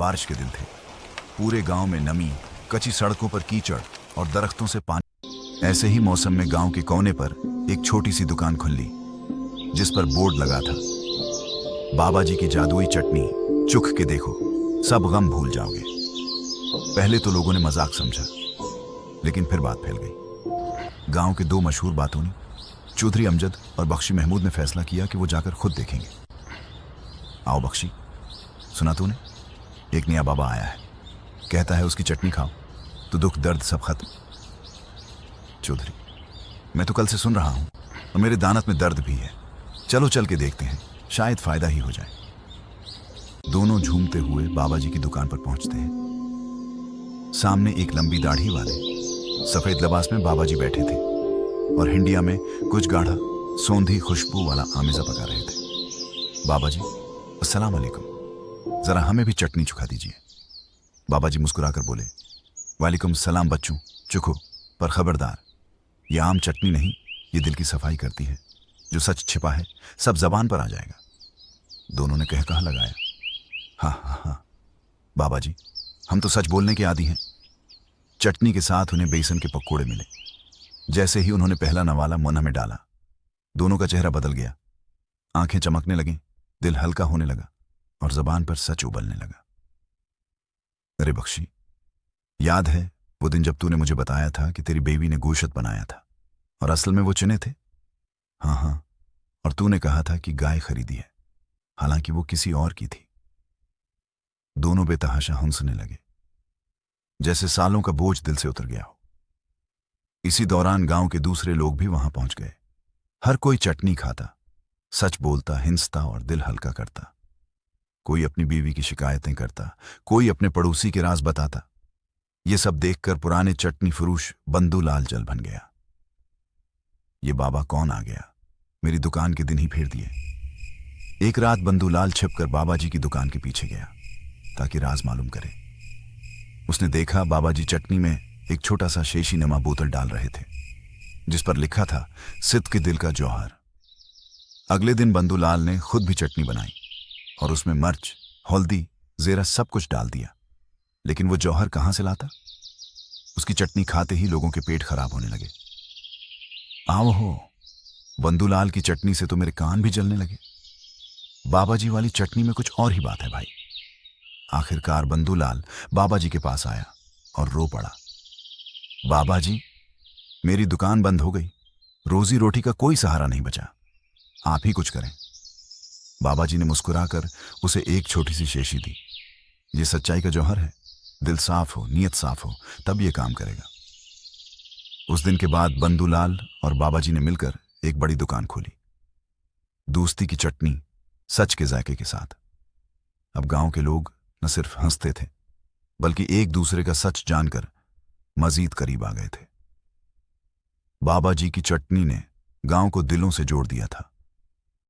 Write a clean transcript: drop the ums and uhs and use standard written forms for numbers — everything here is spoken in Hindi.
बारिश के दिन थे। पूरे गांव में नमी, कच्ची सड़कों पर कीचड़ और दरख्तों से पानी। ऐसे ही मौसम में गांव के कोने पर एक छोटी सी दुकान खुली जिस पर बोर्ड लगा था, बाबा जी की जादुई चटनी, चुख के देखो, सब गम भूल जाओगे। पहले तो लोगों ने मजाक समझा, लेकिन फिर बात फैल गई। गांव के दो मशहूर बातूनी, चौधरी अमजद और बख्शी महमूद ने फैसला किया कि वो जाकर खुद देखेंगे। आओ बख्शी, सुना तूने? एक नया बाबा आया है, कहता है उसकी चटनी खाओ तो दुख दर्द सब खत्म। चौधरी, मैं तो कल से सुन रहा हूं और मेरे दानत में दर्द भी है। चलो चल के देखते हैं, शायद फायदा ही हो जाए। दोनों झूमते हुए बाबा जी की दुकान पर पहुंचते हैं। सामने एक लंबी दाढ़ी वाले सफेद लिबास में बाबा जी बैठे थे और हिंडिया में कुछ गाढ़ा सौंधी खुशबू वाला आमिजा पका रहे थे। बाबा जी, अस्सलाम वालेकुम, जरा हमें भी चटनी चुखा दीजिए। बाबा जी मुस्कुराकर बोले, वालेकुम सलाम बच्चों, चुखो, पर खबरदार, यह आम चटनी नहीं, ये दिल की सफाई करती है। जो सच छिपा है सब जबान पर आ जाएगा। दोनों ने कह कहा लगाया, हाँ हाँ हाँ बाबा जी, हम तो सच बोलने के आदी हैं। चटनी के साथ उन्हें बेसन के पकोड़े मिले। जैसे ही उन्होंने पहला नवाला मुंह में डाला, दोनों का चेहरा बदल गया। आंखें चमकने लगीं, दिल हल्का होने लगा और जबान पर सच उबलने लगा। अरे बख्शी, याद है वो दिन जब तूने मुझे बताया था कि तेरी बेबी ने गोश्त बनाया था और असल में वो चने थे? हाँ हाँ, और तूने कहा था कि गाय खरीदी है, हालांकि वो किसी और की थी। दोनों बेतहाशा हंसने लगे, जैसे सालों का बोझ दिल से उतर गया हो। इसी दौरान गांव के दूसरे लोग भी वहां पहुंच गए। हर कोई चटनी खाता, सच बोलता, हिंसता और दिल हल्का करता। कोई अपनी बीवी की शिकायतें करता, कोई अपने पड़ोसी के राज बताता। ये सब देखकर पुराने चटनी फरोश बंदूलाल जल बन गया। ये बाबा कौन आ गया, मेरी दुकान के दिन ही फेर दिए। एक रात बंदूलाल छिपकर बाबा जी की दुकान के पीछे गया ताकि राज मालूम करे। उसने देखा बाबा जी चटनी में एक छोटा सा शेशी नमा बोतल डाल रहे थे जिस पर लिखा था, सिद्ध के दिल का जौहर। अगले दिन बंदूलाल ने खुद भी चटनी बनाई और उसमें मिर्च, हल्दी, जीरा सब कुछ डाल दिया। लेकिन वो जौहर कहां से लाता? उसकी चटनी खाते ही लोगों के पेट खराब होने लगे। आओ हो, बंदूलाल की चटनी से तो मेरे कान भी जलने लगे। बाबा जी वाली चटनी में कुछ और ही बात है भाई। आखिरकार बंदूलाल बाबा जी के पास आया और रो पड़ा, बाबा जी, मेरी दुकान बंद हो गई, रोजी रोटी का कोई सहारा नहीं बचा, आप ही कुछ करें। बाबा जी ने मुस्कुराकर उसे एक छोटी सी शेशी दी। ये सच्चाई का जौहर है, दिल साफ हो, नीयत साफ हो, तब ये काम करेगा। उस दिन के बाद बंदूलाल और बाबा जी ने मिलकर एक बड़ी दुकान खोली, दोस्ती की चटनी, सच के जायके के साथ। अब गांव के लोग न सिर्फ हंसते थे, बल्कि एक दूसरे का सच जानकर मजीद करीब आ गए थे। बाबा जी की चटनी ने गांव को दिलों से जोड़ दिया था।